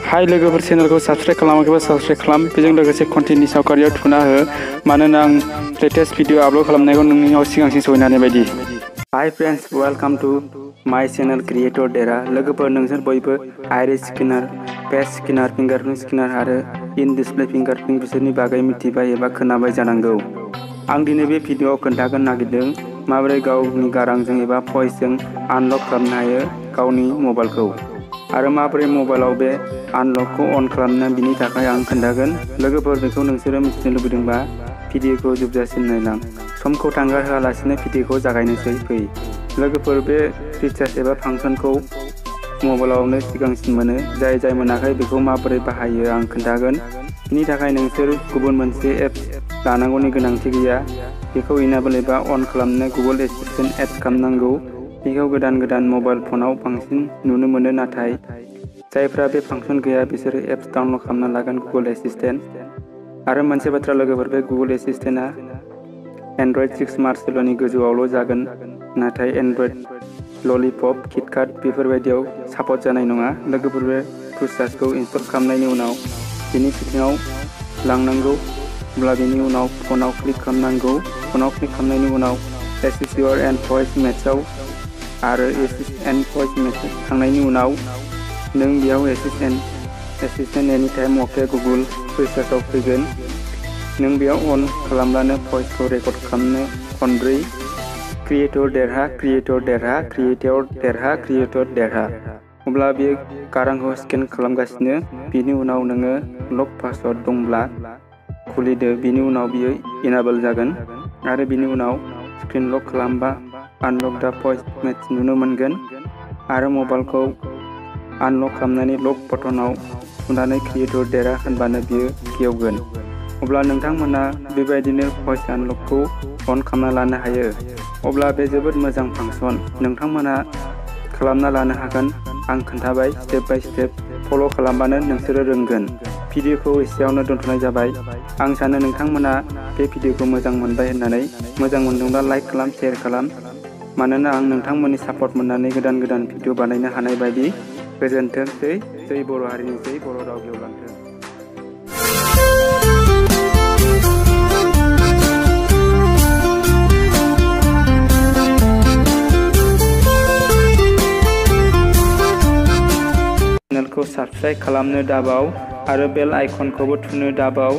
हाय लोगोफोर चेनेलखौ subscribe खालामाखैबा subscribe खालाम बेजों लोगोसे कन्टेन्टनि सावगारियाव थुना हो मानोना आं लेटेस्ट भिडिअ आपलोड खालामनायखौ नोंनियाव सिगांसिन सहैनाय बायदि। हाय फ्रेंड्स वेलकाम टू माय चेनेल क्रिएटर डेरा। लोगोफोर नोंसोर बयबो iris scanner, face scanner, fingerprint scanner आरो इन डिसप्ले फिंगारप्रिन्ट बिसोरनि बागै मिथिबाय एबा खोनाबाय जानांगौ। आं दिनै बे भिडिअआव खोन्थागोन नागिरदों माबोरै गावनि गारांजों एबा भइसजों आनलक खालामनो हायो गावनि मबाइलखौ आरो माबोरै मबाइलाव बे आनलकखौ अन खालामनो बिनि थाखाय आं खोन्थागोन। लोगोफोर बेखौ नोंसोरो मिथिनो लुबैदोंबा भिडिअखौ जोबजासिम नायलां। समखौ थांगार होआलासिनो भिडिअखौ जागायनोसै फै। लोगोफोर बे फिचार्स एबा फांसनखौ मबाइलावनो सिगांसिन मोनो। जाय मोनाखै बेखौ माबोरै बाहायो आं खोन्थागोन। बिनि थाखाय नोंसोर गुबुन मोनसे एप्स लानांगौनि गोनांथि गैया। बेखौ इनेबल एबा अन खालामनो गुगोल एसिस्टेन्ट एड खालामनांगौ। बेखौ गोदान मबाइल फनाव बांसिन नुनो मोनो, नाथाय जायफ्रा बे फांसन गैया बिसोरो एप्स डाउनलड खालामना लागोन गुगोल एसिस्टेन्ट। आरो मोनसे बाथ्रा लोगोफोर, बे गुगोल एसिस्टेन्टआ एन्ड्रइड 6 मार्चनि गोजौआवल' जागोन, नाथाय एन्ड्रइड ललिपप, किटकाट बेफोरबायदियाव सापर्ट जानाय नङा। लोगोफोर बे फिचार्सखौ इनस्टल खालामनायनि उनाव बिनि सेटिंआव लांनांगौ। अब्ला बिनि उनाव फनाव क्लिक खालामनांगौ। फनाव क्लिक खालामनायनि उनाव एसिस्योर एन्ड भइस मेथ्सआव आरो एसिस्ट एन्ड भइस मेथ्स थांनायनि उनाव नों बेयाव एसिस्टेन्ट एनि टाइम अके गुगोल फिचार्सआव फैगोन। नों बेयाव अन खालामब्लानो भइसखौ रेकर्ड खालामनो खनब्रै क्रिएटर देरहा क्रिएटर देरहा क्रिएटर देरहा क्रिएटर देरहा। अब्ला बेयो गारांखौ स्केन खालामगासिनो। बिनि उनाव नोङो लक पासवर्ड दंब्ला खुलिदो। बिनि उनाव बियो इनेबल जागोन आरो बिनि उनाव स्क्रिन लक खालामबा आनलक दा भइस मेथ्स नुनो मोनगोन आरो मबाइलखौ आनलक खालामनानै लक बटनाव थुनानै क्रिएटर देरहा होनबानो बियो गेवगोन। अब्ला नोंथांमोना बेबायदिनो भइस आनलकखौ अन खालामना लानो हायो। अब्ला बे जोबोद मोजां फांसन, नोंथांमोना खालामना लानो हागोन। आं खोन्थाबाय स्टेप बाय स्टेप फल' खालामबानो नोंसोरो रोंगोन। भिडिअखौ एसेयावनो दोनथ'नाय जाबाय। आं सानो नोंथांमोना बे भिडिअखौ मोजां मोनबाय होननानै। मोजां मोनदोंब्ला लाइक खालाम, शेयार खालाम, मानोना आं नोंथांमोननि सापर्ट मोननानै गोदान भिडिअ बानायनो हानाय बायदि। गोजोनथोंसै। जै बर' हारिनि जै बर' राव गेवलांथों। चेनेलखौ साबस्क्राइब खालामनो दाबाव आरो बेल आइकनखौबो थुनो दाबाव।